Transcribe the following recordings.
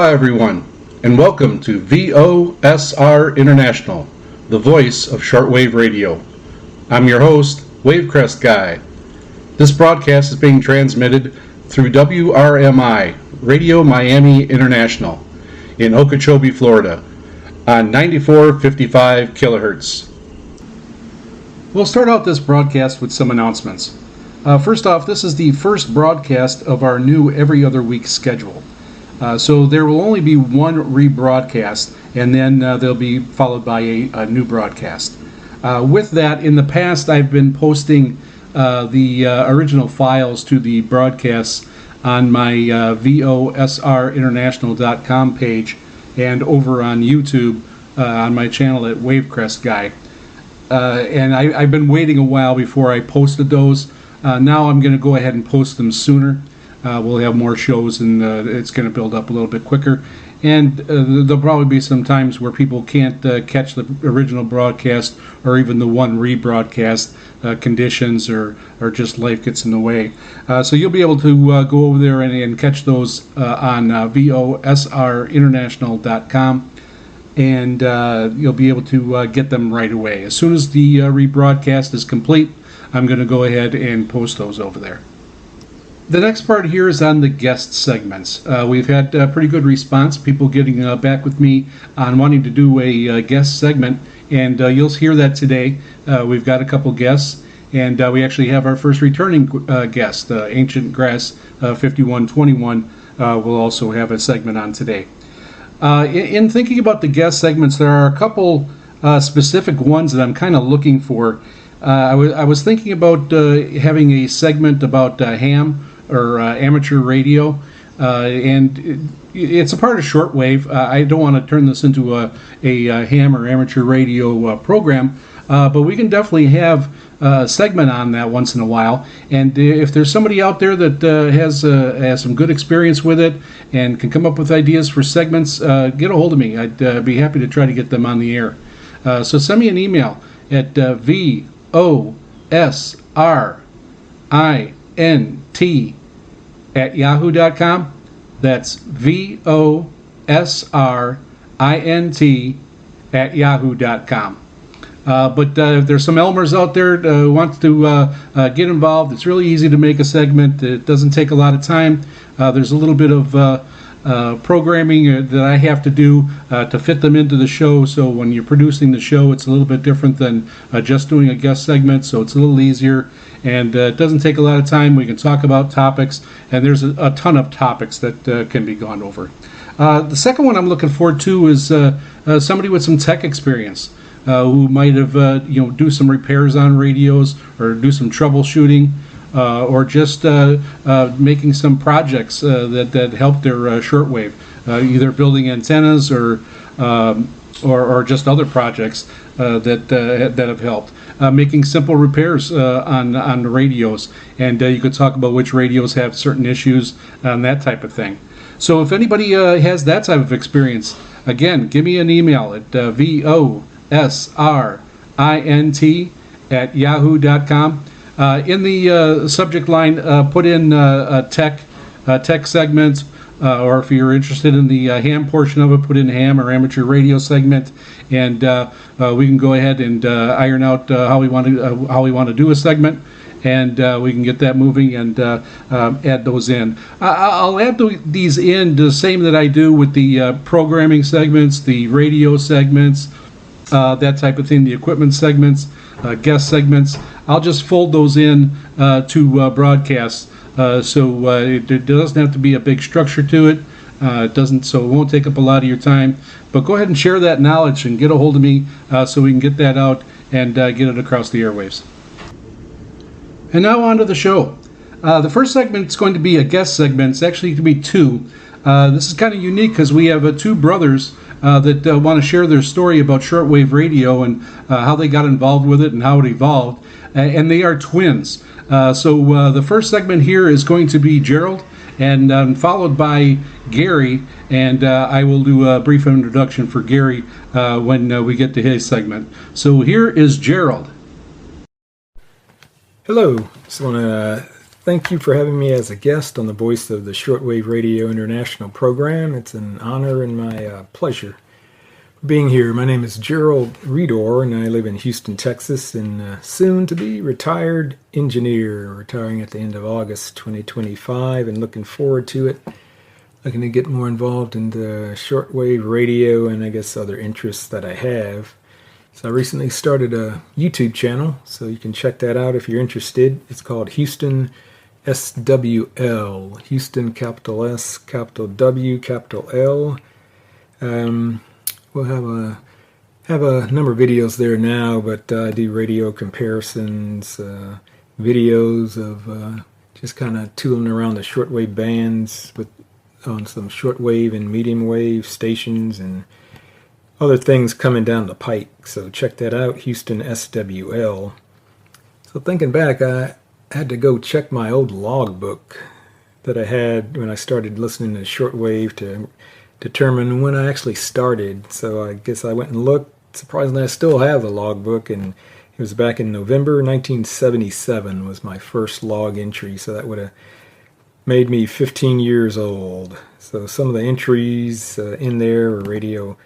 Aloha everyone, and welcome to VOSR International, the voice of Shortwave Radio. I'm your host, Wavecrest Guy. This broadcast is being transmitted through WRMI, Radio Miami International, in Okeechobee, Florida, on 9455 kilohertz. We'll start out this broadcast with some announcements. First off, this is the first broadcast of our new every other week schedule. So there will only be one rebroadcast, and then they'll be followed by a new broadcast. With that, in the past, I've been posting the original files to the broadcasts on my VOSRinternational.com page and over on YouTube on my channel at Wavecrest Guy. And I've been waiting a while before I posted those. Now I'm going to go ahead and post them sooner. We'll have more shows, and it's going to build up a little bit quicker. And there'll probably be some times where people can't catch the original broadcast or even the one rebroadcast. Conditions or just life gets in the way. So you'll be able to go over there and catch those on VOSRinternational.com. And you'll be able to get them right away. As soon as the rebroadcast is complete, I'm going to go ahead and post those over there. The next part here is on the guest segments. We've had pretty good response, people getting back with me on wanting to do a guest segment, and you'll hear that today. We've got a couple guests, and we actually have our first returning guest, Ancient Grass 5121, will also have a segment on today. In thinking about the guest segments, there are a couple specific ones that I'm kind of looking for. I was thinking about having a segment about ham or amateur radio, and it's a part of shortwave. I don't want to turn this into a ham or amateur radio program, but we can definitely have a segment on that once in a while. And if there's somebody out there that has some good experience with it and can come up with ideas for segments, get a hold of me. I'd be happy to try to get them on the air. So send me an email at VOSRINT@yahoo.com. That's VOSRINT@yahoo.com. But if there's some Elmers out there who want to get involved, it's really easy to make a segment. It doesn't take a lot of time. There's a little bit of programming that I have to do to fit them into the show. So when you're producing the show, it's a little bit different than just doing a guest segment. So it's a little easier, and it doesn't take a lot of time. We can talk about topics, and there's a ton of topics that can be gone over. The second one I'm looking forward to is somebody with some tech experience. Who might have do some repairs on radios or do some troubleshooting, or just making some projects that help their shortwave, either building antennas or just other projects that have helped. Making simple repairs on the radios, and you could talk about which radios have certain issues and that type of thing. So if anybody has that type of experience, again, give me an email at VOSRINT@yahoo.com. In the subject line, put in tech segments, or if you're interested in the ham portion of it, put in ham or amateur radio segment, and we can go ahead and iron out how we want to do a segment, and we can get that moving and add those in. I'll add these in the same that I do with the programming segments, the radio segments, that type of thing, the equipment segments, guest segments. I'll just fold those in to broadcasts, so it doesn't have to be a big structure to it. So it won't take up a lot of your time. But go ahead and share that knowledge and get a hold of me so we can get that out and get it across the airwaves. And now on to the show. The first segment is going to be a guest segment. It's actually going to be two. This is kind of unique because we have two brothers that want to share their story about shortwave radio and how they got involved with it and how it evolved. And they are twins. So the first segment here is going to be Gerald, and followed by Gary. And I will do a brief introduction for Gary when we get to his segment. So here is Gerald. Hello. Just want to Thank you for having me as a guest on the Voice of the Shortwave Radio International program. It's an honor and my pleasure being here. My name is Gerald Redor, and I live in Houston, Texas, and soon to be retired engineer, retiring at the end of August 2025, and looking forward to it. Looking to get more involved in the shortwave radio and I guess other interests that I have. So I recently started a YouTube channel, so you can check that out if you're interested. It's called Houston SWL, Houston capital S, capital W, capital L. We'll have a number of videos there now, but I do radio comparisons, videos of just kind of tooling around the shortwave bands on some shortwave and medium wave stations and other things coming down the pike. So check that out, Houston SWL. So thinking back, I had to go check my old logbook that I had when I started listening to shortwave to determine when I actually started. So I guess I went and looked. Surprisingly, I still have the logbook, and it was back in November 1977 was my first log entry. So that would have made me 15 years old. So some of the entries in there were Radio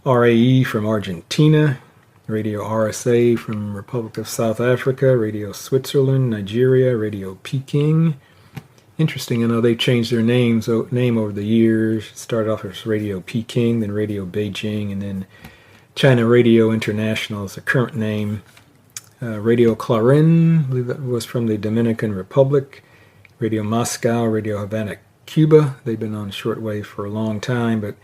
RAE from Argentina, Radio RSA from Republic of South Africa, Radio Switzerland, Nigeria, Radio Peking. Interesting, I know they've changed their name over the years. Started off as Radio Peking, then Radio Beijing, and then China Radio International is the current name. Radio Clarin, I believe that was from the Dominican Republic. Radio Moscow, Radio Havana, Cuba. They've been on shortwave for a long time, but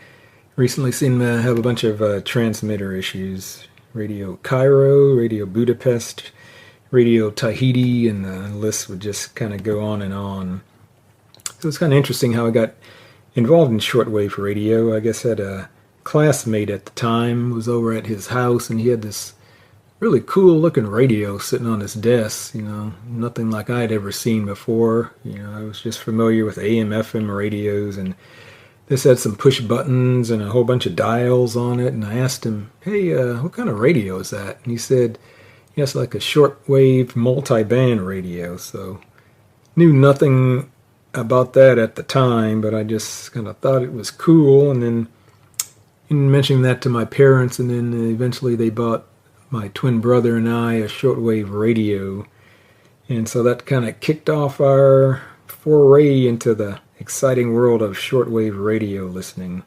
recently seem to have a bunch of transmitter issues. Radio Cairo, Radio Budapest, Radio Tahiti, and the list would just kind of go on and on. So it's kind of interesting how I got involved in shortwave radio. I guess I had a classmate at the time, was over at his house, and he had this really cool looking radio sitting on his desk, nothing like I had ever seen before. I was just familiar with AM, FM radios, and this had some push buttons and a whole bunch of dials on it. And I asked him, hey, what kind of radio is that? And he said, yeah, it's like a shortwave multi-band radio. So knew nothing about that at the time, but I just kind of thought it was cool. And then mentioning that to my parents, and then eventually they bought my twin brother and I a shortwave radio. And so that kind of kicked off our foray into the exciting world of shortwave radio listening.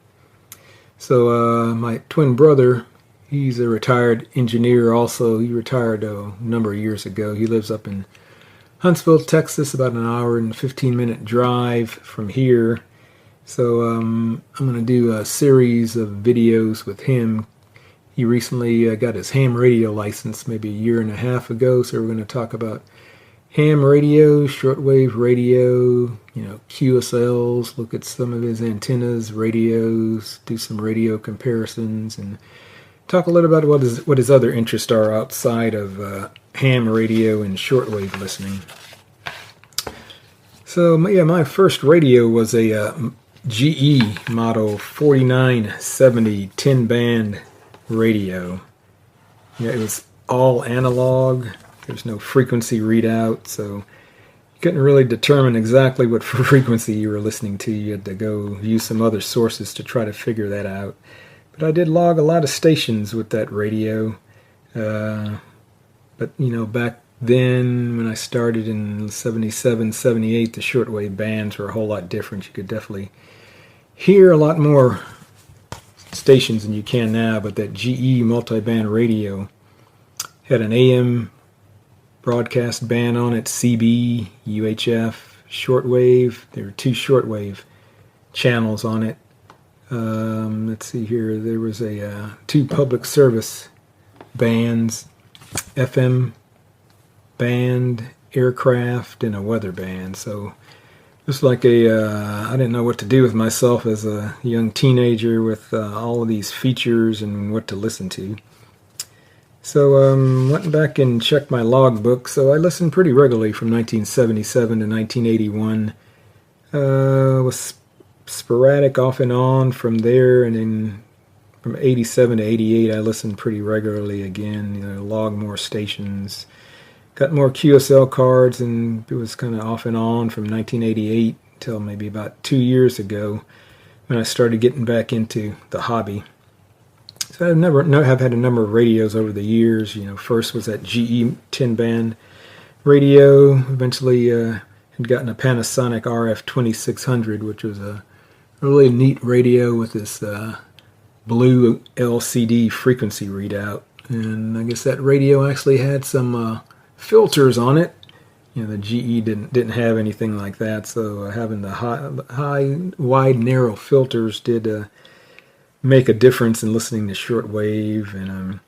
So my twin brother, he's a retired engineer also. He retired a number of years ago. He lives up in Huntsville, Texas, about an hour and 15-minute drive from here. So I'm going to do a series of videos with him. He recently got his ham radio license maybe a year and a half ago, so we're going to talk about ham radio, shortwave radio, QSLs, look at some of his antennas, radios, do some radio comparisons, and talk a little about what his other interests are outside of ham radio and shortwave listening. So my first radio was a GE Model 4970 10-band radio. It was all analog. There's no frequency readout, so you couldn't really determine exactly what frequency you were listening to. You had to go view some other sources to try to figure that out. But I did log a lot of stations with that radio. But back then when I started in 77, 78, the shortwave bands were a whole lot different. You could definitely hear a lot more stations than you can now, but that GE multi-band radio had an AM broadcast band on it, CB, UHF, shortwave. There were 2 shortwave channels on it. Let's see here. There was 2 public service bands, FM band, aircraft, and a weather band. So just like I didn't know what to do with myself as a young teenager with all of these features and what to listen to. So went back and checked my logbook. So I listened pretty regularly from 1977 to 1981. Was sporadic off and on from there, and then from 87 to 88 I listened pretty regularly again. Log more stations, got more QSL cards, and it was kind of off and on from 1988 until maybe about 2 years ago when I started getting back into the hobby. So I've had a number of radios over the years. First was that GE 10-band radio. Eventually had gotten a Panasonic RF2600, which was a really neat radio with this blue LCD frequency readout. And I guess that radio actually had some filters on it. The GE didn't have anything like that, so having the high, wide, narrow filters did make a difference in listening to shortwave. And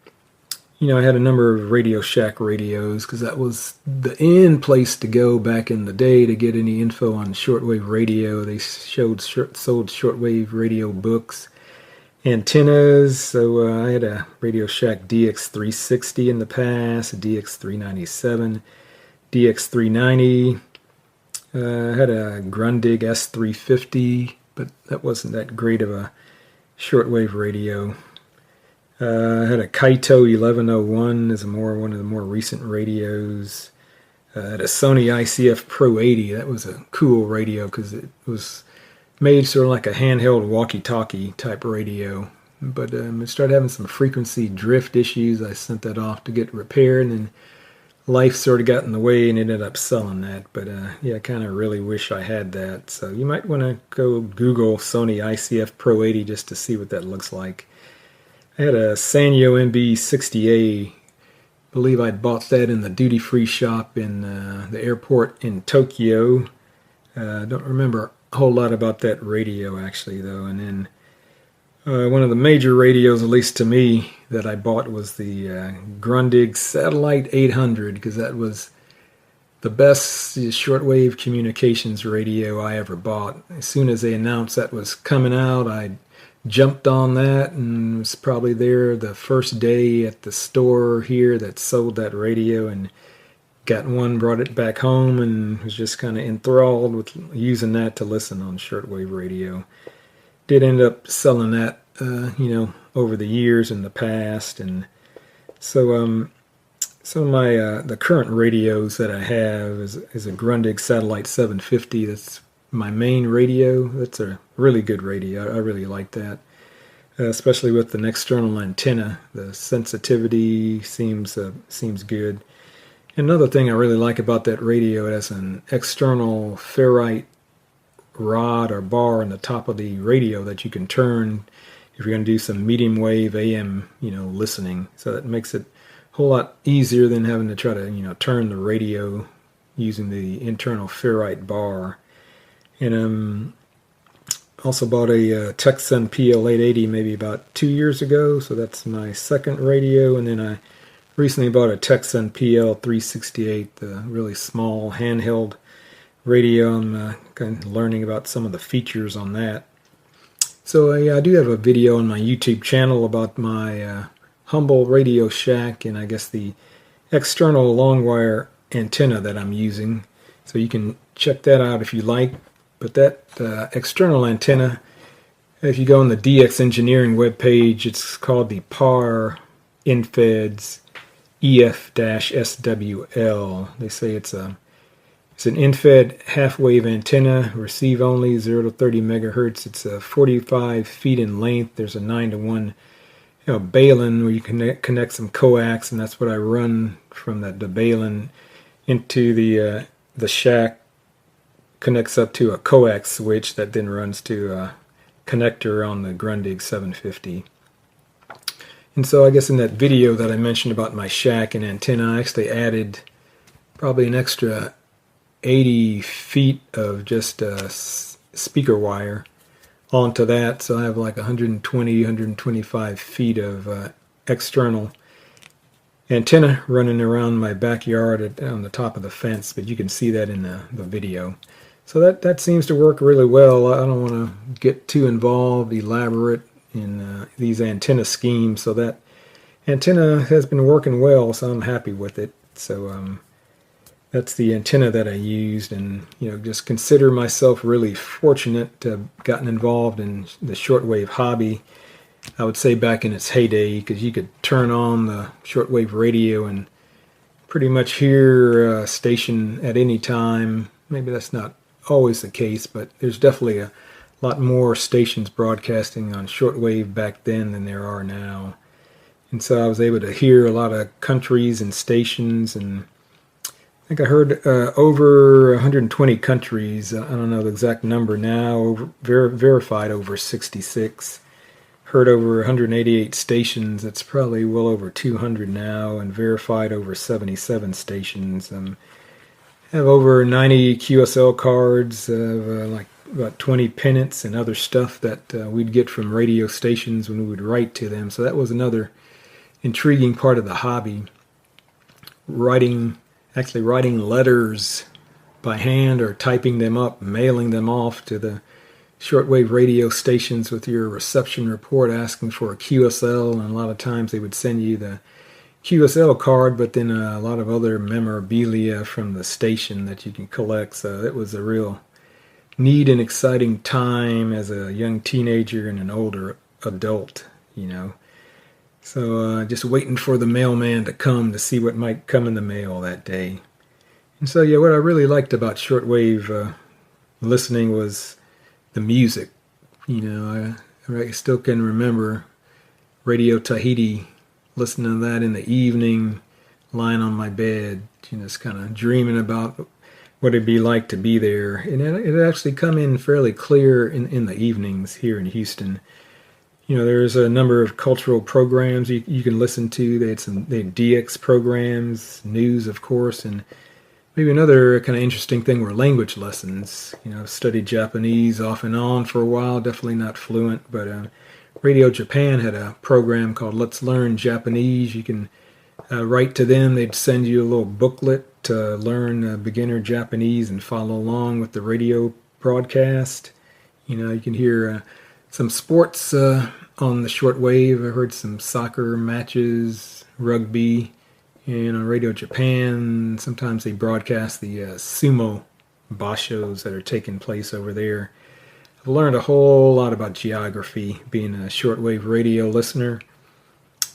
I had a number of Radio Shack radios because that was the in place to go back in the day to get any info on shortwave radio. They sold shortwave radio books, antennas. So I had a Radio Shack DX360 in the past, a DX397, DX390. I had a Grundig S350, but that wasn't that great of a shortwave radio. I had a Kaito 1101 as one of the more recent radios. I had a Sony ICF Pro 80. That was a cool radio because it was made sort of like a handheld walkie-talkie type radio. But it started having some frequency drift issues. I sent that off to get repaired, and then life sort of got in the way and ended up selling that. But I kind of really wish I had that. So you might want to go Google Sony ICF Pro 80 just to see what that looks like. I had a Sanyo MB60A. I believe I bought that in the duty-free shop in the airport in Tokyo. I don't remember a whole lot about that radio, actually, though. And then one of the major radios, at least to me, that I bought was the Grundig Satellite 800, because that was the best shortwave communications radio I ever bought. As soon as they announced that was coming out, I jumped on that and was probably there the first day at the store here that sold that radio, and got one, brought it back home, and was just kind of enthralled with using that to listen on shortwave radio. Did end up selling that, over the years in the past. And so some of my the current radios that I have is a Grundig Satellite 750. That's my main radio. That's a really good radio. I really like that, especially with an external antenna. The sensitivity seems good. Another thing I really like about that radio, it has an external ferrite rod or bar on the top of the radio that you can turn if you're going to do some medium wave AM, listening. So that makes it a whole lot easier than having to try to, turn the radio using the internal ferrite bar. And also bought a Texan PL880 maybe about 2 years ago, so that's my second radio. And then I recently bought a Texan PL368, the really small handheld radio. I'm kind of learning about some of the features on that. So I do have a video on my YouTube channel about my humble Radio Shack and I guess the external long wire antenna that I'm using. So you can check that out if you like. But that external antenna, if you go on the DX Engineering webpage, it's called the PAR InFEDS EF-SWL. They say it's an InFED half-wave antenna, receive only 0 to 30 megahertz. It's 45 feet in length. There's a 9-to-1 balun where you connect some coax, and that's what I run from the balun into the shack. Connects up to a coax switch that then runs to a connector on the Grundig 750. And so I guess in that video that I mentioned about my shack and antenna, I actually added probably an extra 80 feet of just speaker wire onto that. So I have like 120, 125 feet of external antenna running around my backyard on the top of the fence, but you can see that in the video. So that seems to work really well. I don't want to get too involved, elaborate in these antenna schemes. So that antenna has been working well, so I'm happy with it. So that's the antenna that I used, and just consider myself really fortunate to have gotten involved in the shortwave hobby. I would say back in its heyday, because you could turn on the shortwave radio and pretty much hear a station at any time. Maybe that's not always the case, but there's definitely a lot more stations broadcasting on shortwave back then than there are now. And so I was able to hear a lot of countries and stations, and I think I heard over 120 countries. I don't know the exact number now, verified over 66. Heard over 188 stations. That's probably well over 200 now, and verified over 77 stations. Have over 90 QSL cards, like about 20 pennants and other stuff that we'd get from radio stations when we would write to them. So that was another intriguing part of the hobby. Actually writing letters by hand or typing them up, mailing them off to the shortwave radio stations with your reception report asking for a QSL, and a lot of times they would send you the QSL card, but then a lot of other memorabilia from the station that you can collect. So it was a real neat and exciting time as a young teenager and an older adult, you know. So just waiting for the mailman to come to see what might come in the mail that day. And so, yeah, what I really liked about shortwave listening was the music. You know, I still can remember Radio Tahiti, listening to that in the evening, lying on my bed, you know, just kind of dreaming about what it'd be like to be there. And it actually come in fairly clear in the evenings here in Houston. You know, there's a number of cultural programs you can listen to. They had DX programs, news, of course, and maybe another kind of interesting thing were language lessons. You know, I've studied Japanese off and on for a while, definitely not fluent, but Radio Japan had a program called Let's Learn Japanese. You can write to them. They'd send you a little booklet to learn beginner Japanese and follow along with the radio broadcast. You know, you can hear some sports on the shortwave. I heard some soccer matches, rugby, and on Radio Japan, sometimes they broadcast the sumo bashos that are taking place over there. I've learned a whole lot about geography being a shortwave radio listener.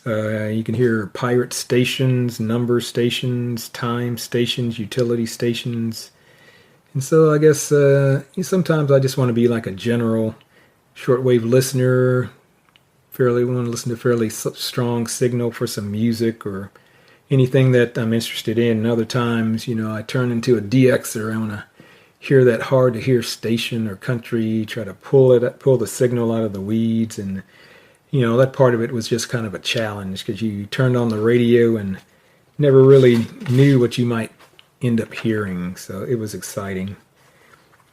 You can hear pirate stations, number stations, time stations, utility stations. And so I guess sometimes I just want to be like a general shortwave listener, want to listen to fairly strong signal for some music or anything that I'm interested in. And other times, you know, I turn into a DXer. I want to hear that hard to hear station or country, try to pull the signal out of the weeds. And, you know, that part of it was just kind of a challenge because you turned on the radio and never really knew what you might end up hearing. So it was exciting.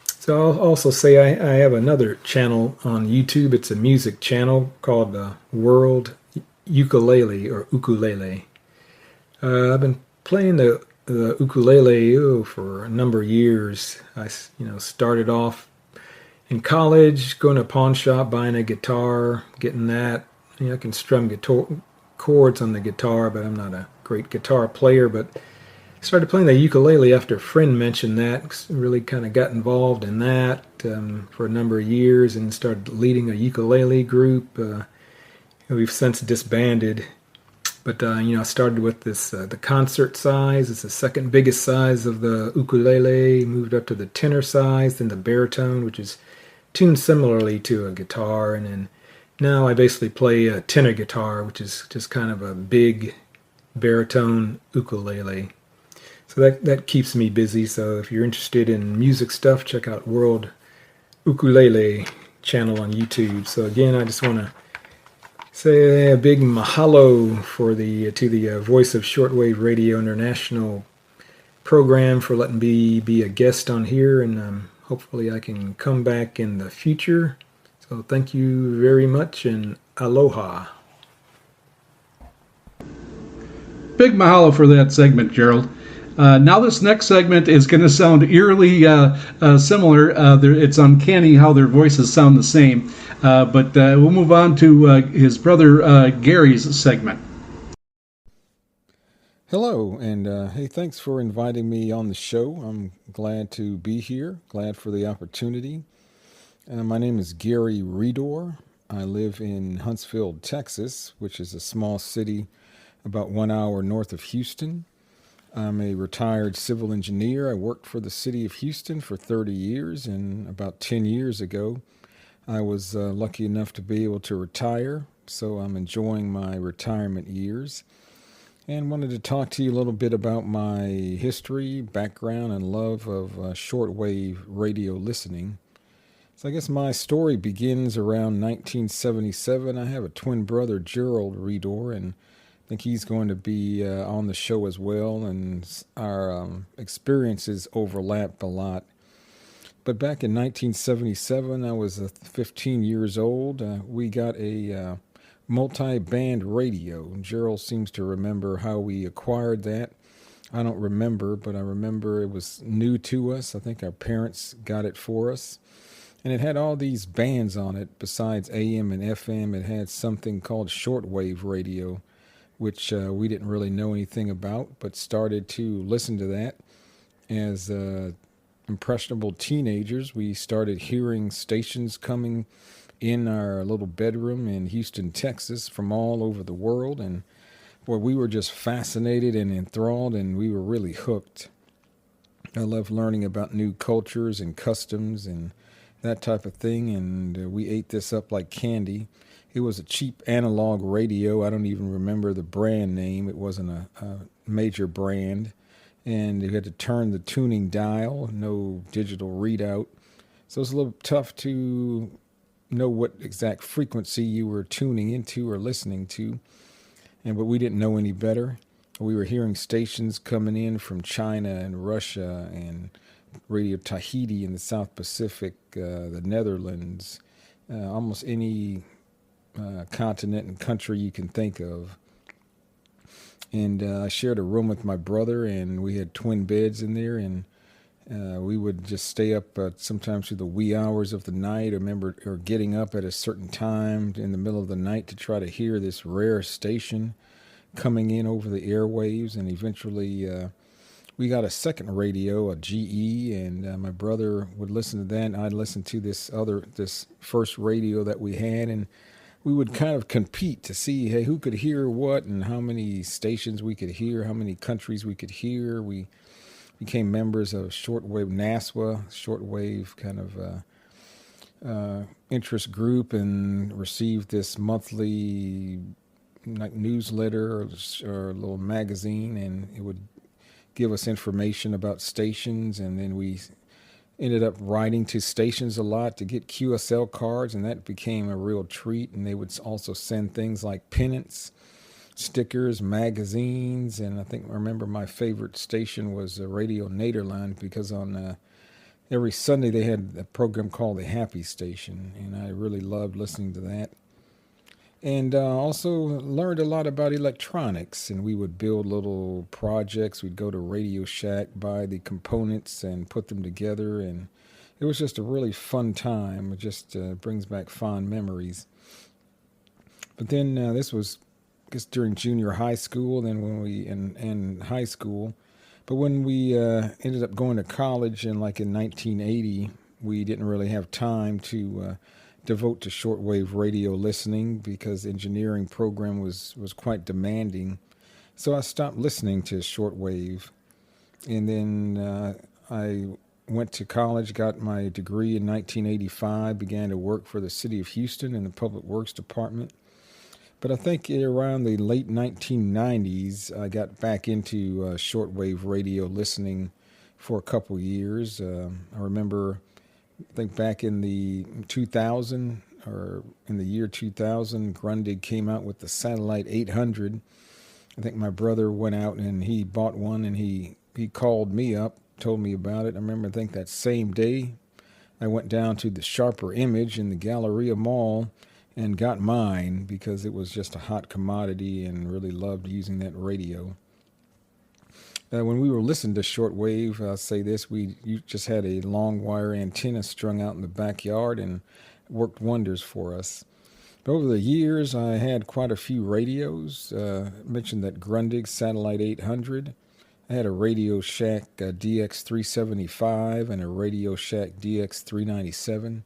So I'll also say I have another channel on YouTube. It's a music channel called World Ukulele or Ukulele. I've been playing the ukulele for a number of years. I started off in college, going to a pawn shop, buying a guitar, getting that. You know, I can strum chords on the guitar, but I'm not a great guitar player. But I started playing the ukulele after a friend mentioned that. Really kind of got involved in that for a number of years and started leading a ukulele group. We've since disbanded. But, I started with this, the concert size. It's the second biggest size of the ukulele. Moved up to the tenor size, then the baritone, which is tuned similarly to a guitar. And then now I basically play a tenor guitar, which is just kind of a big baritone ukulele. So that keeps me busy. So if you're interested in music stuff, check out World Ukulele channel on YouTube. So again, I just want to say a big mahalo to the Voice of Shortwave Radio International program for letting me be a guest on here, and hopefully I can come back in the future. So thank you very much, and aloha. Big mahalo for that segment, Gerald. Now this next segment is going to sound eerily similar. It's uncanny how their voices sound the same. But we'll move on to his brother Gary's segment. Hello, and hey, thanks for inviting me on the show. I'm glad to be here, glad for the opportunity. My name is Gary Redor. I live in Huntsville, Texas, which is a small city about 1 hour north of Houston. I'm a retired civil engineer. I worked for the city of Houston for 30 years, and about 10 years ago, I was lucky enough to be able to retire. So I'm enjoying my retirement years and wanted to talk to you a little bit about my history, background, and love of shortwave radio listening. So I guess my story begins around 1977. I have a twin brother, Gerald Redor, and I think he's going to be on the show as well, and our experiences overlap a lot. But back in 1977, I was 15 years old. We got a multi-band radio. Gerald seems to remember how we acquired that. I don't remember, but I remember it was new to us. I think our parents got it for us. And it had all these bands on it. Besides AM and FM, it had something called shortwave radio, which we didn't really know anything about, but started to listen to that. As impressionable teenagers, we started hearing stations coming in our little bedroom in Houston, Texas, from all over the world. And boy, we were just fascinated and enthralled, and we were really hooked. I love learning about new cultures and customs and that type of thing, and we ate this up like candy. It was a cheap analog radio. I don't even remember the brand name. It wasn't a major brand, and you had to turn the tuning dial, no digital readout. So it's a little tough to know what exact frequency you were tuning into or listening to, but we didn't know any better. We were hearing stations coming in from China and Russia and Radio Tahiti in the South Pacific, the Netherlands, almost any continent and country you can think of. And I shared a room with my brother, and we had twin beds in there, and we would just stay up sometimes through the wee hours of the night. I remember getting up at a certain time in the middle of the night to try to hear this rare station coming in over the airwaves, and eventually we got a second radio, a GE, and my brother would listen to that, and I'd listen to this first radio that we had, and we would kind of compete to see, hey, who could hear what and how many stations we could hear, how many countries we could hear. We became members of shortwave NASWA, shortwave kind of interest group, and received this monthly like newsletter or a little magazine, and it would give us information about stations. And then we ended up writing to stations a lot to get QSL cards, and that became a real treat. And they would also send things like pennants, stickers, magazines, and I remember my favorite station was Radio Nederland, because on every Sunday they had a program called The Happy Station, and I really loved listening to that. And also learned a lot about electronics, and we would build little projects. We'd go to Radio Shack, buy the components, and put them together, and it was just a really fun time. It just brings back fond memories. But then this was, I guess, during junior high school, then when we in high school. But when we ended up going to college, and like in 1980, we didn't really have time to devote to shortwave radio listening, because the engineering program was quite demanding. So I stopped listening to shortwave. And then I went to college, got my degree in 1985, began to work for the city of Houston in the Public Works Department. But I think around the late 1990s, I got back into shortwave radio listening for a couple years. I remember, I think back in the 2000, or in the year 2000, Grundig came out with the Satellite 800. I think my brother went out and he bought one, and he called me up, told me about it. I remember, I think that same day, I went down to the Sharper Image in the Galleria Mall and got mine, because it was just a hot commodity, and really loved using that radio. When we were listening to shortwave, I'll say this, you just had a long wire antenna strung out in the backyard, and worked wonders for us. But over the years, I had quite a few radios. I mentioned that Grundig Satellite 800. I had a Radio Shack DX375 and a Radio Shack DX397.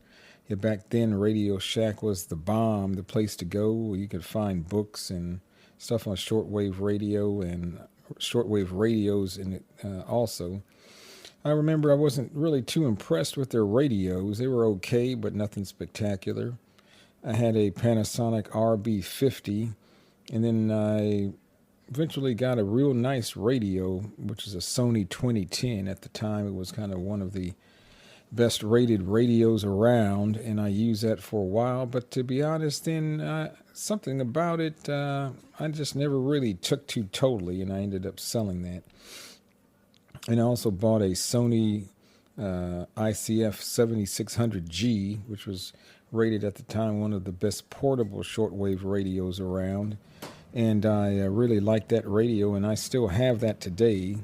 Yeah, back then, Radio Shack was the bomb, the place to go. You could find books and stuff on shortwave radio, and shortwave radios in it also. I remember I wasn't really too impressed with their radios. They were okay, but nothing spectacular. I had a Panasonic RB50, and then I eventually got a real nice radio, which is a Sony 2010. At the time, it was kind of one of the best rated radios around, and I used that for a while. But to be honest, then something about it, I just never really took to totally, and I ended up selling that. And I also bought a Sony ICF 7600G, which was rated at the time one of the best portable shortwave radios around. And I really liked that radio, and I still have that today.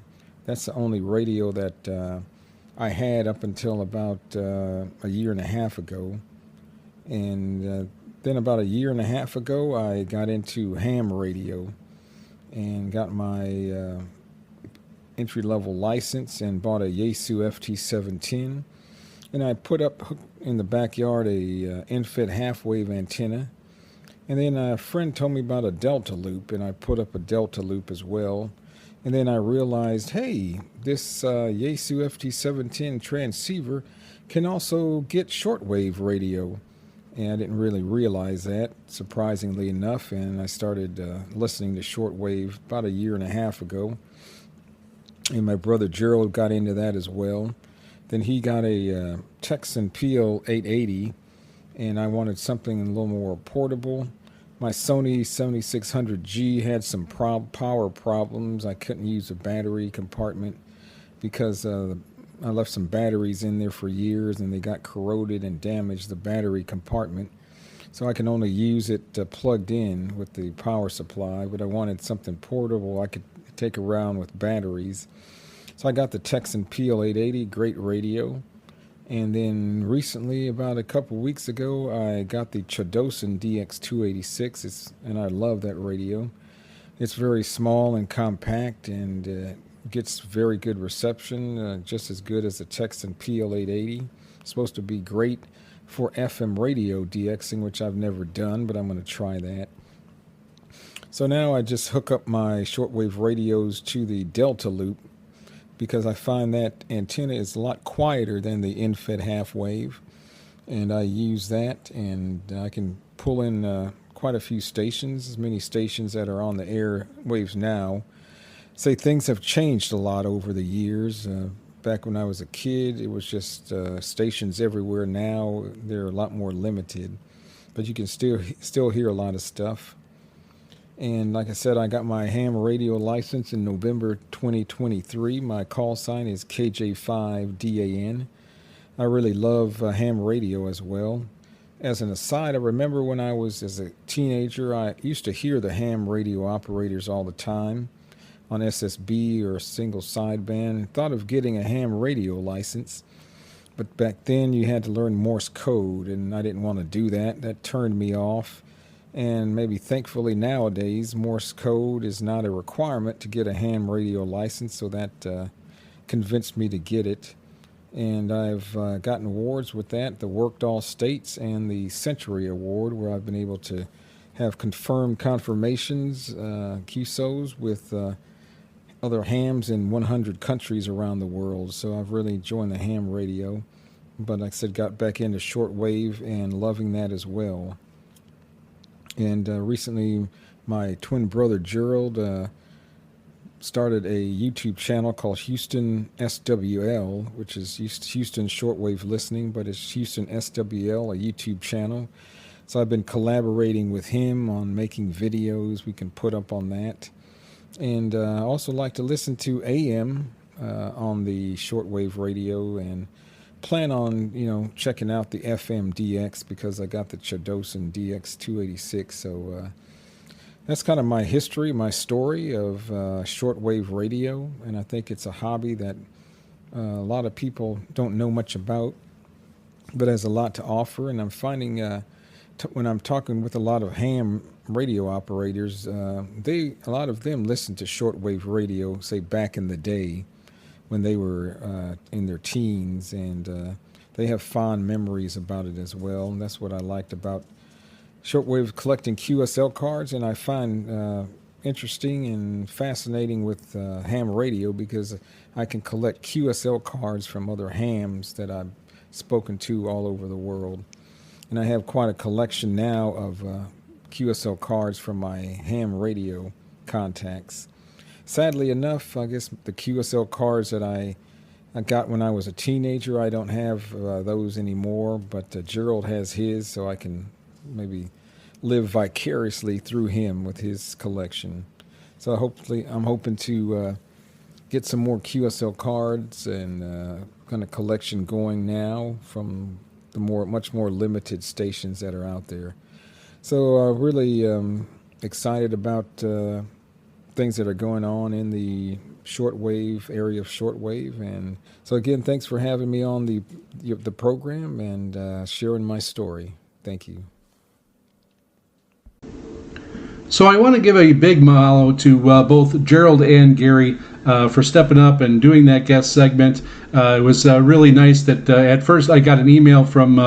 That's the only radio that I had up until about a year and a half ago. And then about a year and a half ago, I got into ham radio and got my entry-level license and bought a Yaesu FT710. And I put up in the backyard a infit half-wave antenna. And then a friend told me about a Delta loop, and I put up a Delta loop as well. And then I realized, hey, this Yaesu FT710 transceiver can also get shortwave radio. And I didn't really realize that, surprisingly enough. And I started listening to shortwave about a year and a half ago. And my brother Gerald got into that as well. Then he got a Texan PL 880, and I wanted something a little more portable. My Sony 7600G had some power problems. I couldn't use the battery compartment because I left some batteries in there for years, and they got corroded and damaged the battery compartment. So I can only use it plugged in with the power supply, but I wanted something portable I could take around with batteries. So I got the Texan PL 880, great radio. And then recently, about a couple weeks ago, I got the Chodosin DX286, and I love that radio. It's very small and compact, and gets very good reception, just as good as the Texan PL 880. It's supposed to be great for FM radio DXing, which I've never done, but I'm going to try that. So now I just hook up my shortwave radios to the Delta loop, because I find that antenna is a lot quieter than the infit half wave, and I use that, and I can pull in quite a few stations, as many stations that are on the air waves now. Say things have changed a lot over the years. Back when I was a kid, it was just stations everywhere. Now they're a lot more limited, but you can still hear a lot of stuff. And like I said, I got my ham radio license in November 2023. My call sign is KJ5DAN. I really love ham radio as well. As an aside, I remember when I was as a teenager, I used to hear the ham radio operators all the time on SSB or single sideband. Thought of getting a ham radio license, but back then you had to learn Morse code, and I didn't want to do that. That turned me off. And maybe thankfully nowadays, Morse code is not a requirement to get a ham radio license, so that convinced me to get it. And I've gotten awards with that, the Worked All States and the Century Award, where I've been able to have confirmations, QSOs, with other hams in 100 countries around the world. So I've really joined the ham radio. But like I said, got back into shortwave and loving that as well. And recently, my twin brother Gerald started a YouTube channel called Houston SWL, which is Houston Shortwave Listening, but it's Houston SWL, a YouTube channel. So I've been collaborating with him on making videos we can put up on that. And I also like to listen to AM on the shortwave radio, and plan on, checking out the FM DX, because I got the Chodosin DX286. So that's kind of my history, my story of shortwave radio. And I think it's a hobby that a lot of people don't know much about, but has a lot to offer. And I'm finding when I'm talking with a lot of ham radio operators, a lot of them listen to shortwave radio, say back in the day, when they were in their teens, and they have fond memories about it as well. And that's what I liked about shortwave, collecting QSL cards. And I find interesting and fascinating with ham radio because I can collect QSL cards from other hams that I've spoken to all over the world. And I have quite a collection now of QSL cards from my ham radio contacts. Sadly enough, I guess the QSL cards that I got when I was a teenager, I don't have those anymore, but Gerald has his, so I can maybe live vicariously through him with his collection. So hopefully, I'm hoping to get some more QSL cards and kind of collection going now from the much more limited stations that are out there. So really excited about things that are going on in the shortwave area of shortwave. And so again, thanks for having me on the program and sharing my story. Thank you. So I want to give a big mahalo to both Gerald and Gary for stepping up and doing that guest segment. It was really nice that at first I got an email from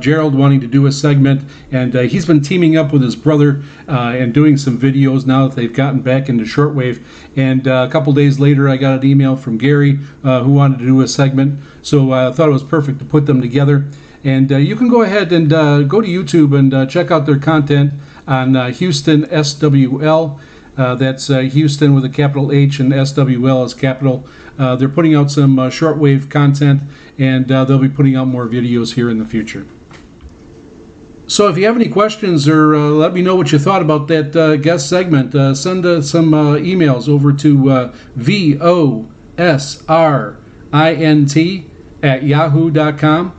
Gerald wanting to do a segment, and he's been teaming up with his brother and doing some videos now that they've gotten back into shortwave. And a couple days later I got an email from Gary who wanted to do a segment, so I thought it was perfect to put them together. And you can go ahead and go to YouTube and check out their content on Houston SWL. That's Houston with a capital H and SWL as capital. They're putting out some shortwave content, and they'll be putting out more videos here in the future. So if you have any questions or let me know what you thought about that guest segment, send some emails over to VOSRINT@yahoo.com.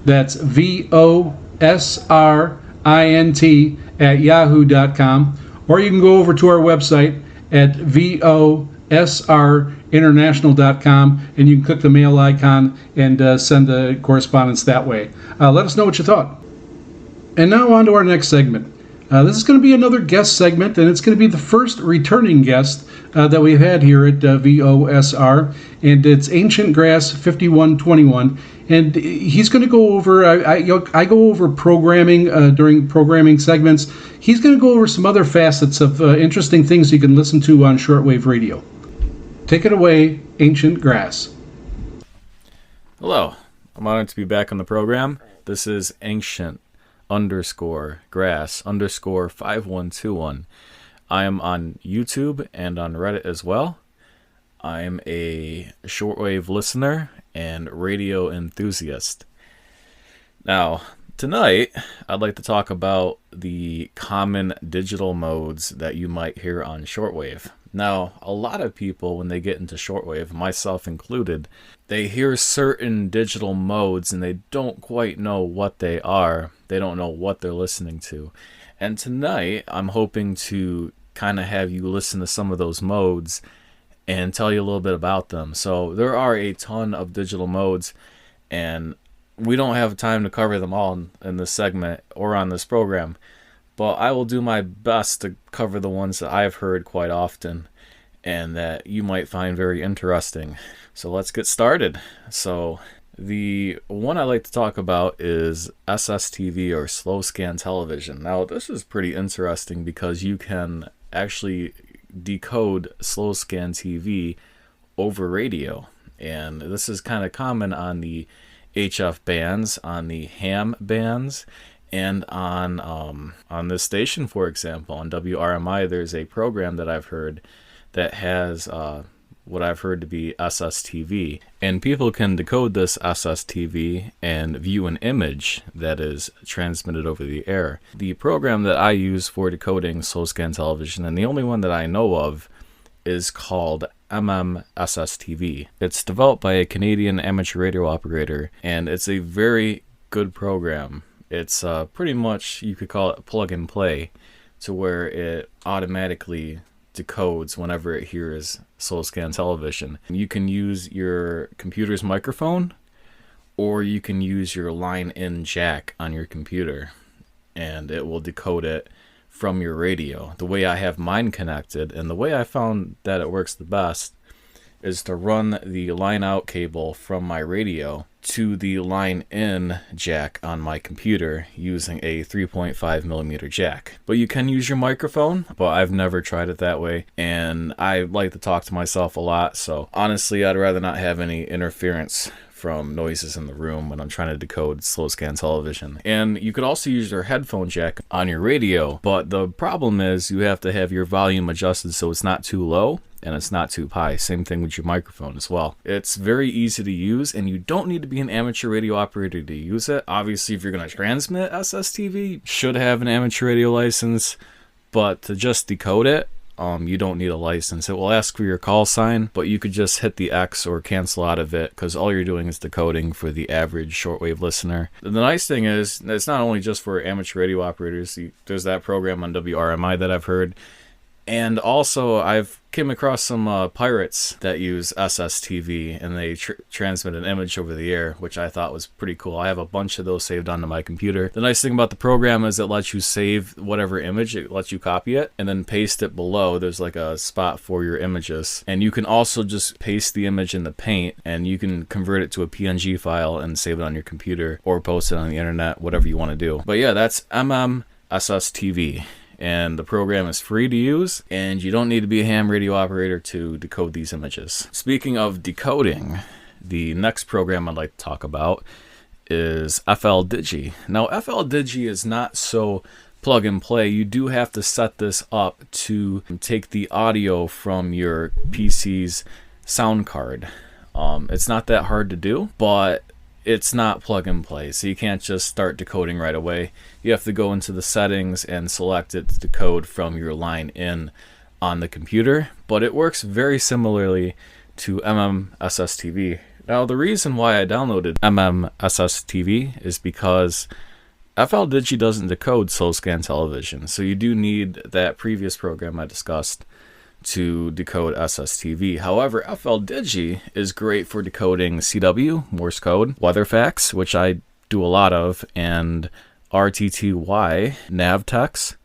That's VOSRINT@yahoo.com. Or you can go over to our website at VOSRinternational.com, and you can click the mail icon and send the correspondence that way. Let us know what you thought. And now on to our next segment. This is going to be another guest segment, and it's going to be the first returning guest that we've had here at VOSR, and it's Ancient Grass 5121. And he's going to go over, I go over programming during programming segments. He's going to go over some other facets of interesting things you can listen to on shortwave radio. Take it away, Ancient Grass. Hello, I'm honored to be back on the program. This is Ancient_Grass_5121. I am on YouTube and on Reddit as well. I am a shortwave listener and radio enthusiast. Now, tonight, I'd like to talk about the common digital modes that you might hear on shortwave. Now, a lot of people, when they get into shortwave, myself included, they hear certain digital modes and they don't quite know what they are. They don't know what they're listening to. And tonight, I'm hoping to kind of have you listen to some of those modes and tell you a little bit about them. So there are a ton of digital modes, and we don't have time to cover them all in this segment or on this program, but I will do my best to cover the ones that I've heard quite often and that you might find very interesting. So let's get started. So the one I like to talk about is SSTV, or slow scan television. Now this is pretty interesting because you can actually decode slow scan TV over radio, and this is kind of common on the HF bands, on the ham bands, and on this station, for example, on WRMI. There's a program that I've heard that has what I've heard to be SSTV, and people can decode this SSTV and view an image that is transmitted over the air. The program that I use for decoding slow scan television, and the only one that I know of, is called MMSSTV. It's developed by a Canadian amateur radio operator, and it's a very good program. It's pretty much, you could call it plug and play, to where it automatically decodes whenever it hears slow scan television. You can use your computer's microphone, or you can use your line-in jack on your computer, and it will decode it from your radio. The way I have mine connected, and the way I found that it works the best, is to run the line-out cable from my radio to the line in jack on my computer using a 3.5 millimeter jack. But you can use your microphone, but I've never tried it that way, and I like to talk to myself a lot, so honestly I'd rather not have any interference from noises in the room when I'm trying to decode slow scan television. And you could also use your headphone jack on your radio, but the problem is you have to have your volume adjusted so it's not too low and it's not too high. Same thing with your microphone as well. It's very easy to use, and you don't need to be an amateur radio operator to use it. Obviously, if you're going to transmit SSTV, you should have an amateur radio license, but to just decode it, you don't need a license. It will ask for your call sign, but you could just hit the X or cancel out of it because all you're doing is decoding for the average shortwave listener. The nice thing is, it's not only just for amateur radio operators. There's that program on WRMI that I've heard. And also, I've came across some pirates that use SSTV, and they transmit an image over the air, which I thought was pretty cool. I have a bunch of those saved onto my computer. The nice thing about the program is it lets you save whatever image, it lets you copy it, and then paste it below. There's like a spot for your images. And you can also just paste the image in the Paint, and you can convert it to a PNG file and save it on your computer, or post it on the internet, whatever you want to do. But yeah, that's SSTV. And the program is free to use, and you don't need to be a ham radio operator to decode these images. Speaking of decoding, the next program I'd like to talk about is FL Digi. Now, FL Digi is not so plug and play. You do have to set this up to take the audio from your PC's sound card. It's not that hard to do, but it's not plug and play, so you can't just start decoding right away. You have to go into the settings and select it to decode from your line in on the computer, but it works very similarly to SSTV. Now, the reason why I downloaded SSTV is because FL Digi doesn't decode slow scan television, so you do need that previous program I discussed to decode SSTV. However, FL Digi is great for decoding CW, Morse code, weather facts, which I do a lot of, and RTTY, Navtex,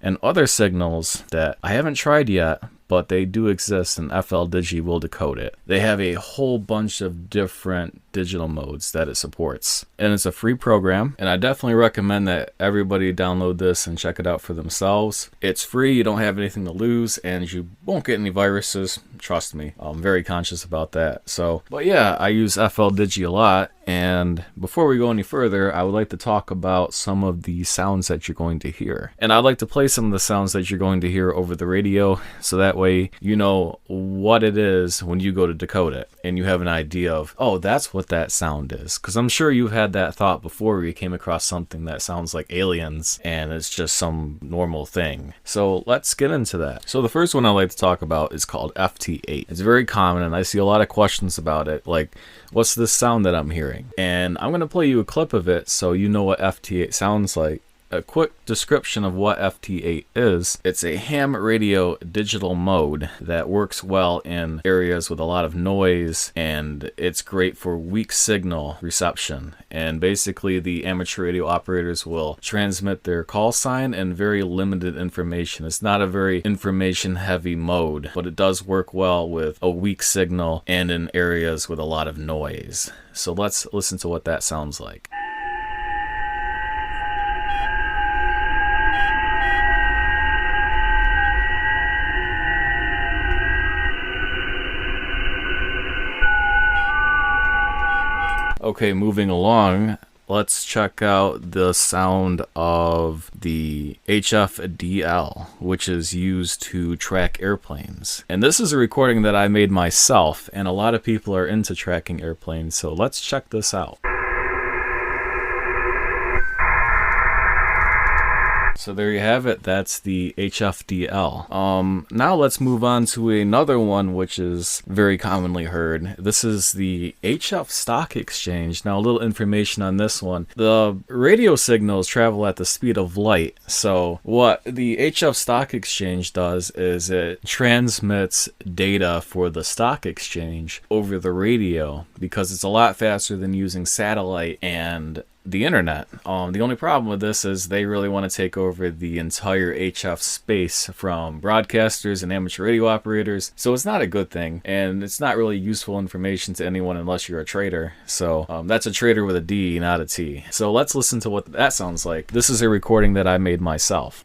and other signals that I haven't tried yet, but they do exist, and FL Digi will decode it. They have a whole bunch of different digital modes that it supports, and it's a free program, and I definitely recommend that everybody download this and check it out for themselves. It's free, you don't have anything to lose, and you won't get any viruses. Trust me, I'm very conscious about that. But yeah, I use FL Digi a lot, and before we go any further, I would like to talk about some of the sounds that you're going to hear. And I'd like to play some of the sounds that you're going to hear over the radio, so that way you know what it is when you go to decode it, and you have an idea of, oh, that's what that sound is. Because I'm sure you've had that thought before where you came across something that sounds like aliens, and it's just some normal thing. So let's get into that. So the first one I'd like to talk about is called FT8. It's very common, and I see a lot of questions about it, like, what's this sound that I'm hearing? And I'm going to play you a clip of it so you know what FT8 sounds like. A quick description of what FT8 is. It's a ham radio digital mode that works well in areas with a lot of noise, and it's great for weak signal reception. And basically the amateur radio operators will transmit their call sign and very limited information. It's not a very information heavy mode, but it does work well with a weak signal and in areas with a lot of noise. So let's listen to what that sounds like. Okay, moving along, let's check out the sound of the HFDL, which is used to track airplanes. And this is a recording that I made myself, and a lot of people are into tracking airplanes, so let's check this out. So there you have it, that's the HFDL. Now let's move on to another one which is very commonly heard. This is the HF Stock Exchange. Now a little information on this one. The radio signals travel at the speed of light. So what the HF Stock Exchange does is it transmits data for the stock exchange over the radio because it's a lot faster than using satellite, and the internet. The only problem with this is they really want to take over the entire HF space from broadcasters and amateur radio operators, so it's not a good thing, and it's not really useful information to anyone unless you're a trader. So that's a trader with a D, not a T. So let's listen to what that sounds like. This is a recording that I made myself.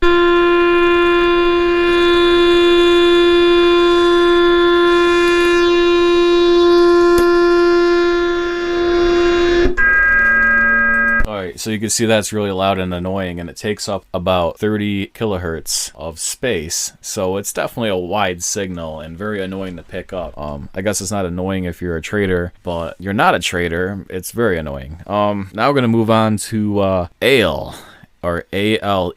So you can see that's really loud and annoying, and it takes up about 30 kilohertz of space. So it's definitely a wide signal and very annoying to pick up. I guess it's not annoying if you're a trader, but you're not a trader, it's very annoying. Now we're going to move on to ALE, or ALE.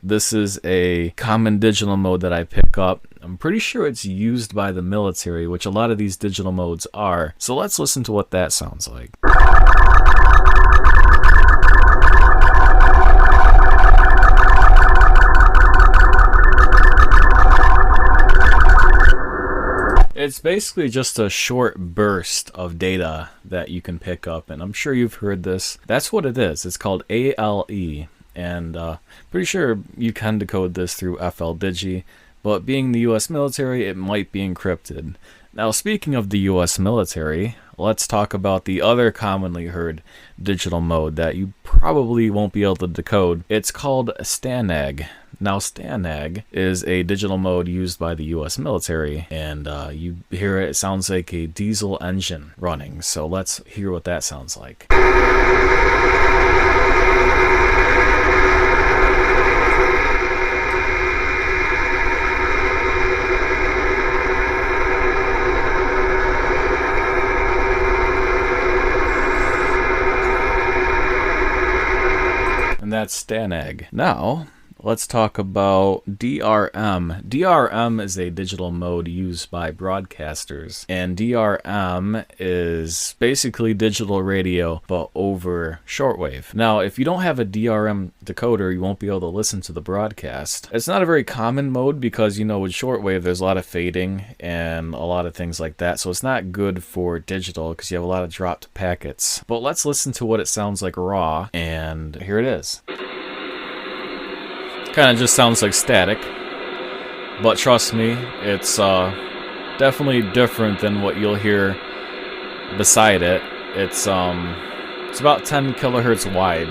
This is a common digital mode that I pick up. I'm pretty sure it's used by the military, which a lot of these digital modes are. So let's listen to what that sounds like. It's basically just a short burst of data that you can pick up, and I'm sure you've heard this. That's what it is. It's called ALE, and pretty sure you can decode this through FLDigi, but being the US military, it might be encrypted. Now, speaking of the US military, let's talk about the other commonly heard digital mode that you probably won't be able to decode. It's called STANAG. Now, STANAG is a digital mode used by the US military, and you hear it sounds like a diesel engine running. So let's hear what that sounds like. And that's STANAG. Now, let's talk about DRM. DRM is a digital mode used by broadcasters, and DRM is basically digital radio, but over shortwave. Now, if you don't have a DRM decoder, you won't be able to listen to the broadcast. It's not a very common mode because, you know, with shortwave, there's a lot of fading and a lot of things like that, so it's not good for digital because you have a lot of dropped packets. But let's listen to what it sounds like raw, and here it is. Kind of just sounds like static, but trust me, it's definitely different than what you'll hear beside it. It's about 10 kilohertz wide.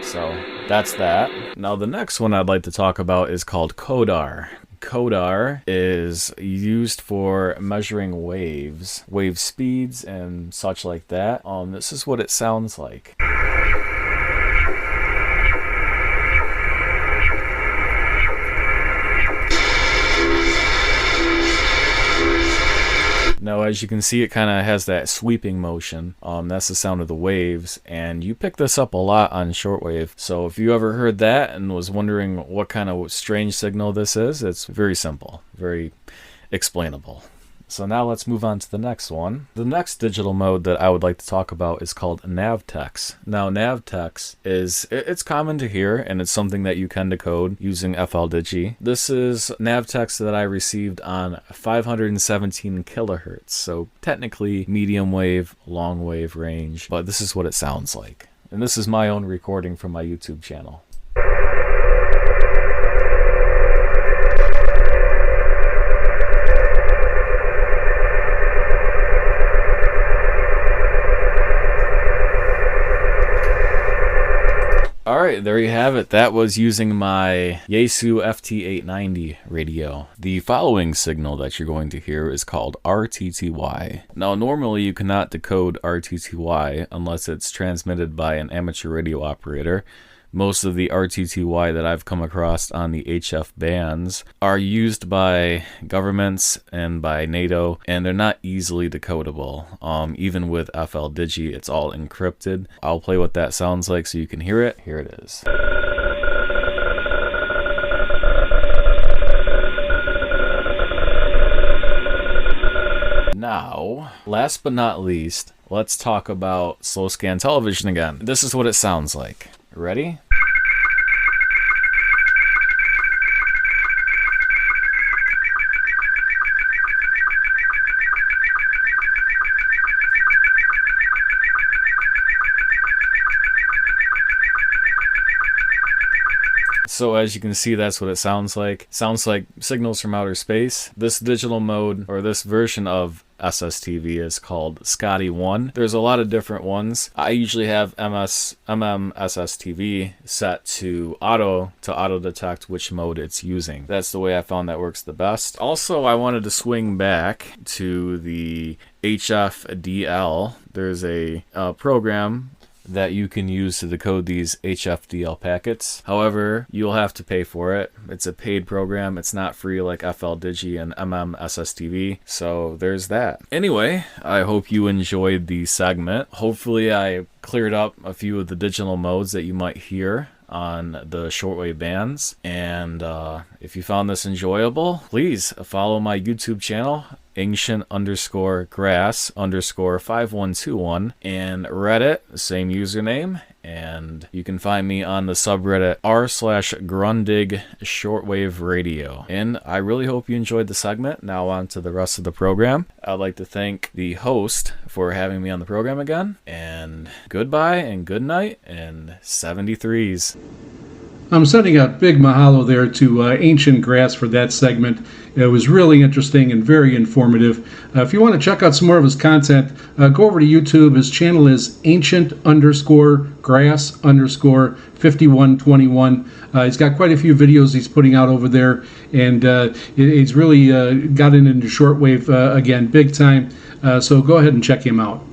So that's that. Now the next one I'd like to talk about is called CODAR. CODAR is used for measuring waves, wave speeds, and such like that. This is what it sounds like. Now, as you can see, it kind of has that sweeping motion. That's the sound of the waves, and you pick this up a lot on shortwave. So if you ever heard that and was wondering what kind of strange signal this is, it's very simple, very explainable. So now let's move on to the next one. The next digital mode that I would like to talk about is called Navtex. Now, Navtex it's common to hear, and it's something that you can decode using FLDigi. This is Navtex that I received on 517 kilohertz, so technically medium wave, long wave range, but this is what it sounds like. And this is my own recording from my YouTube channel. Alright, there you have it. That was using my Yaesu FT890 radio. The following signal that you're going to hear is called RTTY. Now, normally you cannot decode RTTY unless it's transmitted by an amateur radio operator. Most of the RTTY that I've come across on the HF bands are used by governments and by NATO, and they're not easily decodable. Even with FLDigi, it's all encrypted. I'll play what that sounds like so you can hear it. Here it is. Now, last but not least, let's talk about slow scan television again. This is what it sounds like. Ready? So as you can see, that's what it sounds like. Sounds like signals from outer space. This digital mode, or this version of SSTV, is called Scotty 1. There's a lot of different ones. I usually have SSTV set to auto detect which mode it's using. That's the way I found that works the best. Also, I wanted to swing back to the HFDL. There's a program that you can use to decode these HFDL packets. However, you'll have to pay for it. It's a paid program. It's not free like FL Digi and SSTV. So there's that. Anyway, I hope you enjoyed the segment. Hopefully I cleared up a few of the digital modes that you might hear on the shortwave bands. And if you found this enjoyable, please follow my YouTube channel, ancient_grass_5121, and Reddit, same username. And you can find me on the subreddit r/Grundig Shortwave Radio. And I really hope you enjoyed the segment. Now on to the rest of the program. I'd like to thank the host for having me on the program again. And goodbye and good night and 73s. I'm sending a big mahalo there to Ancient Grass for that segment. It was really interesting and very informative. If you want to check out some more of his content, go over to YouTube. His channel is ancient_grass_5121. He's got quite a few videos he's putting out over there, and he's really gotten into shortwave again, big time. So go ahead and check him out.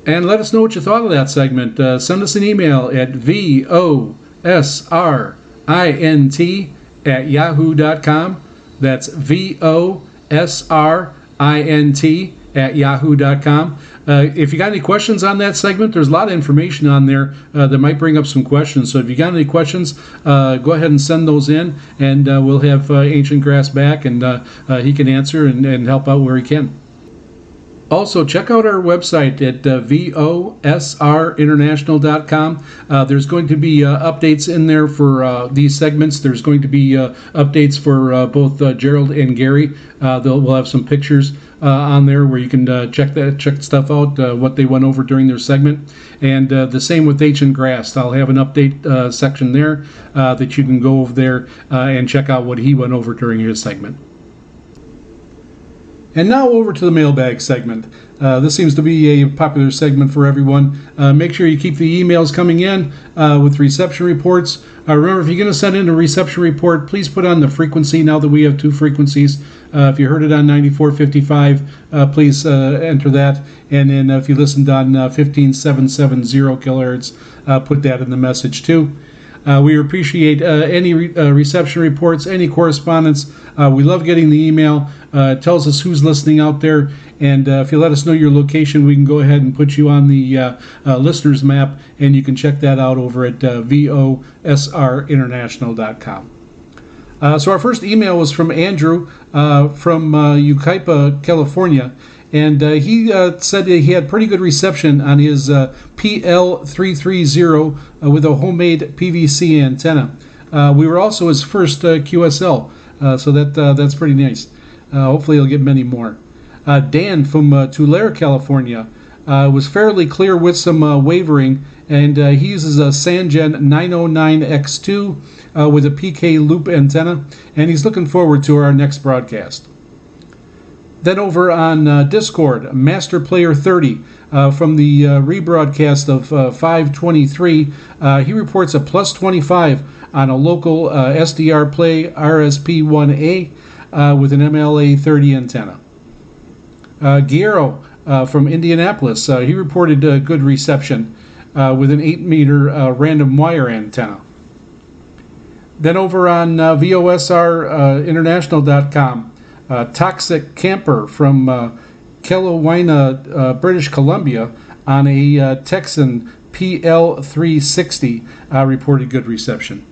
And let us know what you thought of that segment. Send us an email at VOSRINT@yahoo.com. That's VOSRINT@yahoo.com. If you got any questions on that segment, there's a lot of information on there that might bring up some questions. So if you got any questions, go ahead and send those in, and we'll have Ancient Grass back, and he can answer and help out where he can. Also, check out our website at VOSRinternational.com. There's going to be updates in there for these segments. There's going to be updates for both Gerald and Gary. We'll have some pictures on there where you can check stuff out, what they went over during their segment. And the same with Ancient Grass. I'll have an update section there that you can go over there and check out what he went over during his segment. And now over to the mailbag segment. This seems to be a popular segment for everyone. Make sure you keep the emails coming in with reception reports. Remember, if you're going to send in a reception report, please put on the frequency now that we have two frequencies. If you heard it on 94.55, please enter that. And then if you listened on 15.770 kilohertz, put that in the message too. We appreciate any reception reports, any correspondence. We love getting the email. It tells us who's listening out there. And if you let us know your location, we can go ahead and put you on the listeners map, and you can check that out over at VOSRinternational.com. So our first email was from Andrew from Yucaipa, California. And he said that he had pretty good reception on his PL330 with a homemade PVC antenna. We were also his first QSL, so that's pretty nice. Hopefully he'll get many more. Dan from Tulare, California, was fairly clear with some wavering, and he uses a Sangen 909X2 with a PK loop antenna, and he's looking forward to our next broadcast. Then over on Discord, Master Player 30 from the rebroadcast of 523, he reports a plus 25 on a local SDR Play RSP1A with an MLA 30 antenna. Guillermo from Indianapolis, he reported good reception with an 8-meter random wire antenna. Then over on VOSRinternational.com, Toxic Camper from Kelowna, British Columbia, on a Texan PL360 reported good reception.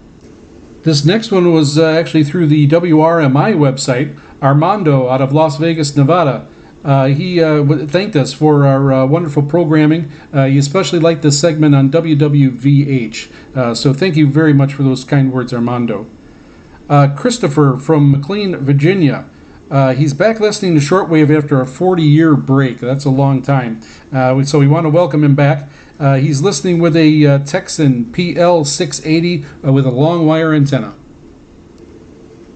This next one was actually through the WRMI website. Armando out of Las Vegas, Nevada. He thanked us for our wonderful programming. He especially liked the segment on WWVH. So thank you very much for those kind words, Armando. Christopher from McLean, Virginia. He's back listening to Shortwave after a 40-year break. That's a long time. So we want to welcome him back. He's listening with a Texan PL680 with a long wire antenna.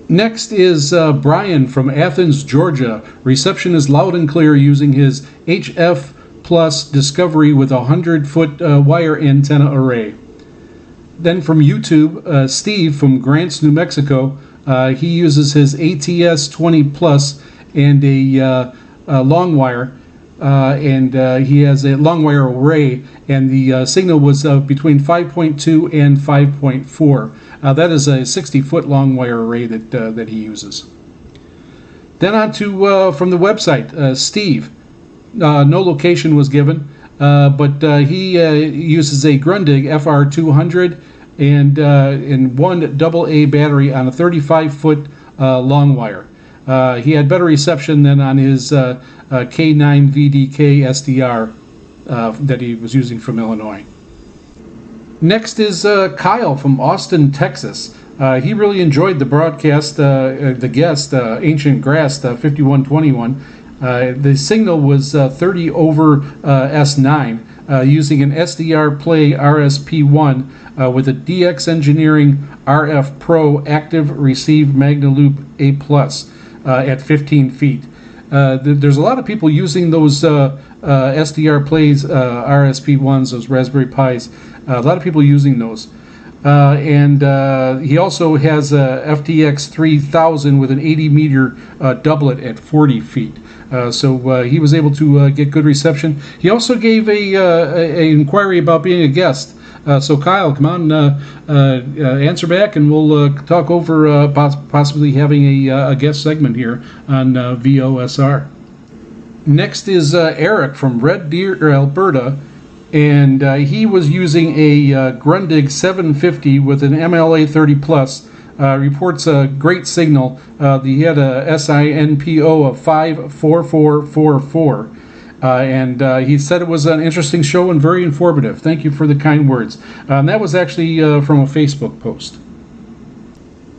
Next is Brian from Athens, Georgia. Reception is loud and clear using his HF Plus Discovery with a 100-foot wire antenna array. Then from YouTube, Steve from Grants, New Mexico. He uses his ATS 20 Plus and a long wire, and he has a long wire array, and the signal was between 5.2 and 5.4. That is a 60-foot long wire array that he uses. Then on to from the website, Steve. No location was given, but he uses a Grundig FR200 and one AA battery on a 35-foot long wire. He had better reception than on his K9 VDK SDR that he was using from Illinois. Next is Kyle from Austin, Texas. He really enjoyed the broadcast, the guest, Ancient Grass 5121. The signal was 30 over S9 using an SDR Play RSP1 with a DX Engineering RF Pro Active Receive Magnaloop A+ at 15 feet. There's a lot of people using those SDR Plays RSP1s, those Raspberry Pis. A lot of people using those. And he also has a FTX 3000 with an 80-meter doublet at 40 feet. So he was able to get good reception. He also gave a inquiry about being a guest. So Kyle, come on, answer back, and we'll talk over possibly having a guest segment here on VOSR. Next is Eric from Red Deer, Alberta. And he was using a Grundig 750 with an MLA 30 Plus. Reports a great signal. He had a SINPO of 54444. And he said it was an interesting show and very informative. Thank you for the kind words. And that was actually from a Facebook post.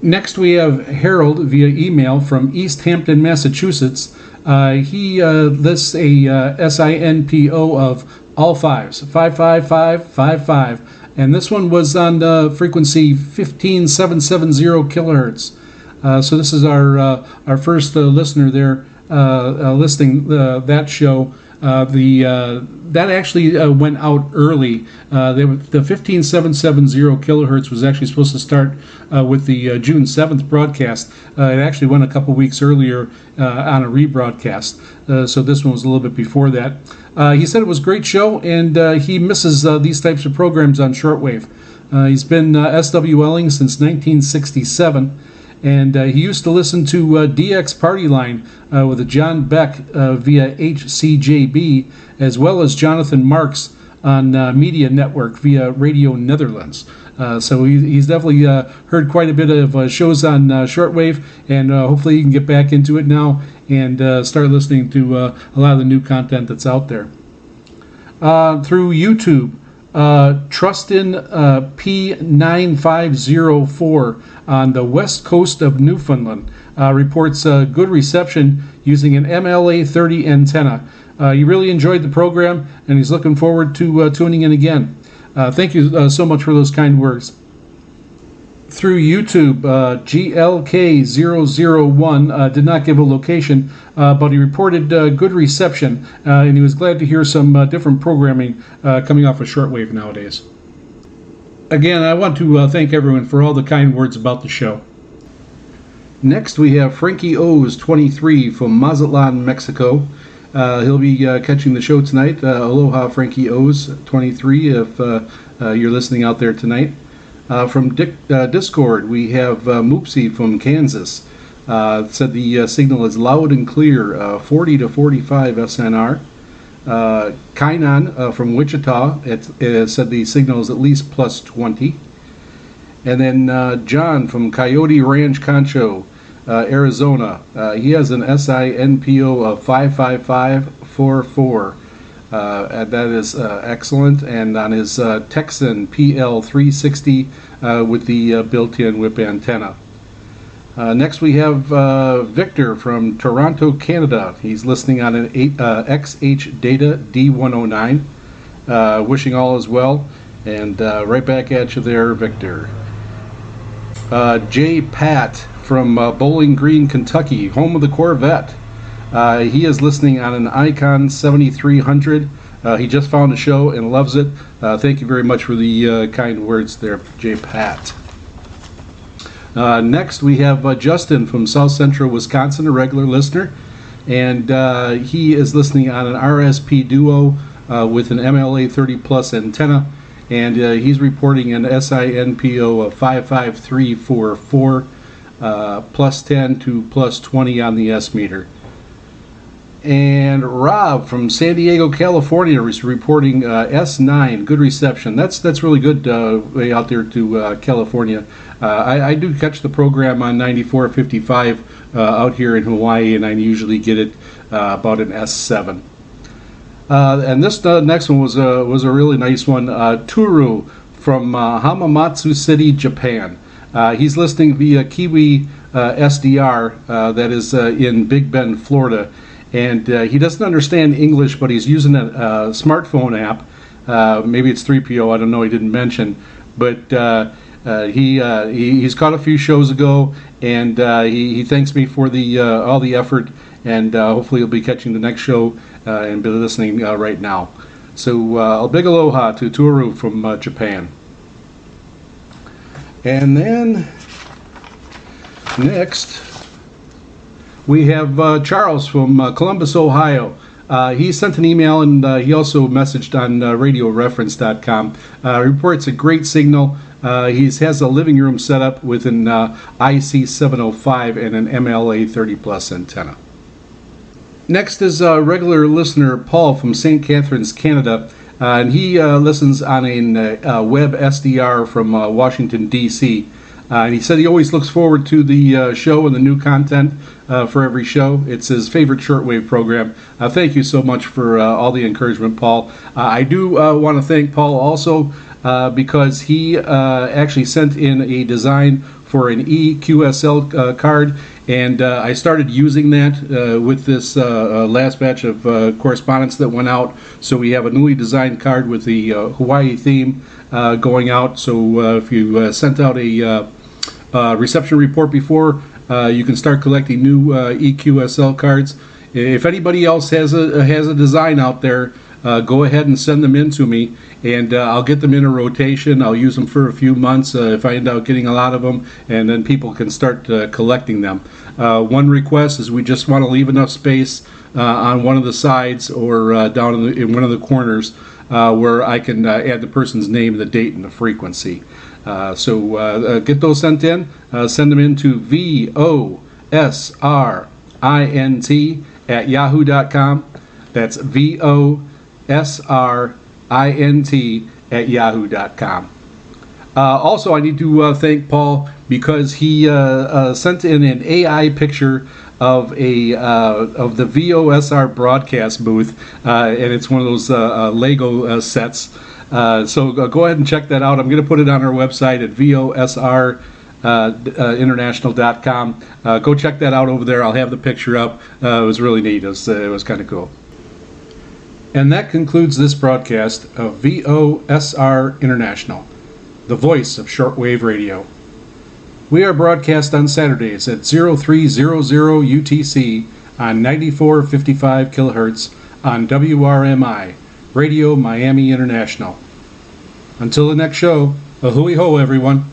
Next we have Harold via email from East Hampton, Massachusetts. He lists a SINPO of all fives, 55555, and this one was on frequency 15770 kilohertz. So this is our first listener there listing that show. That actually went out early. The 15770 kilohertz was actually supposed to start with the June 7th broadcast. It actually went a couple weeks earlier on a rebroadcast. So this one was a little bit before that. He said it was a great show, and he misses these types of programs on shortwave. He's been SWLing since 1967. And he used to listen to DX Party Line with a John Beck via HCJB, as well as Jonathan Marks on Media Network via Radio Netherlands. So he's definitely heard quite a bit of shows on shortwave, and hopefully he can get back into it now and start listening to a lot of the new content that's out there. Through YouTube, Trustin P9504 on the west coast of Newfoundland reports good reception using an MLA 30 antenna. He really enjoyed the program, and he's looking forward to tuning in again. Thank you so much for those kind words. Through YouTube, GLK001 did not give a location, but he reported good reception, and he was glad to hear some different programming coming off of shortwave nowadays. Again, I want to thank everyone for all the kind words about the show. Next, we have Frankie O's 23 from Mazatlan, Mexico. He'll be catching the show tonight. Aloha, Frankie O's 23, if you're listening out there tonight. From Discord, we have Moopsy from Kansas. Said the signal is loud and clear, 40 to 45 SNR. Kainan from Wichita, it said the signal is at least plus 20. And then John from Coyote Ranch Concho, Arizona. He has an SINPO of 55544. And that is excellent. And on his Texan PL360 with the built-in whip antenna. Next we have Victor from Toronto, Canada. He's listening on an XH Data D109. Wishing all is well. And right back at you there, Victor. J. Pat from Bowling Green, Kentucky, home of the Corvette. He is listening on an Icon 7300. He just found the show and loves it. Thank you very much for the kind words there, J. Pat. Next, we have Justin from South Central Wisconsin, a regular listener. And he is listening on an RSP Duo with an MLA 30 plus antenna. And he's reporting an SINPO of 55344, plus 10 to plus 20 on the S meter. And Rob from San Diego, California is reporting S9, good reception. That's really good way out there to California. I do catch the program on 9455 out here in Hawaii, and I usually get it about an S7. And this next one was a really nice one. Turu from Hamamatsu City, Japan. He's listening via Kiwi SDR that is in Big Bend, Florida. And he doesn't understand English, but he's using a smartphone app. Maybe it's 3PO, I don't know, he didn't mention. But he's caught a few shows ago, and he thanks me for the all the effort. And hopefully he'll be catching the next show and be listening right now. So a big aloha to Toru from Japan. And then next we have Charles from Columbus, Ohio. He sent an email, and he also messaged on radioreference.com. Reports a great signal. He has a living room set up with an IC705 and an MLA 30 plus antenna. Next is regular listener Paul from St. Catharines, Canada, and he listens on a web SDR from Washington, D.C. And he said he always looks forward to the show and the new content for every show. It's his favorite shortwave program. Thank you so much for all the encouragement, Paul. I do want to thank Paul also because he actually sent in a design for an EQSL card, and I started using that with this last batch of correspondence that went out. So we have a newly designed card with the Hawaii theme going out. So if you sent out a reception report before, you can start collecting new EQSL cards. If anybody else has a design out there, go ahead and send them in to me, and I'll get them in a rotation. I'll use them for a few months if I end up getting a lot of them, and then people can start collecting them. One request is we just want to leave enough space on one of the sides or down in one of the corners where I can add the person's name, the date, and the frequency. So get those sent in. Send them in to VOSRINT@yahoo.com. That's VOSRINT@yahoo.com. Also, I need to thank Paul because he sent in an AI picture of the VOSR broadcast booth, and it's one of those Lego sets. So go ahead and check that out. I'm going to put it on our website at VOSRinternational.com. Go check that out over there. I'll have the picture up. It was really neat. It was kind of cool. And that concludes this broadcast of VOSR International, the voice of shortwave radio. We are broadcast on Saturdays at 0300 UTC on 9455 kilohertz on WRMI, Radio Miami International. Until the next show, a hui ho, everyone.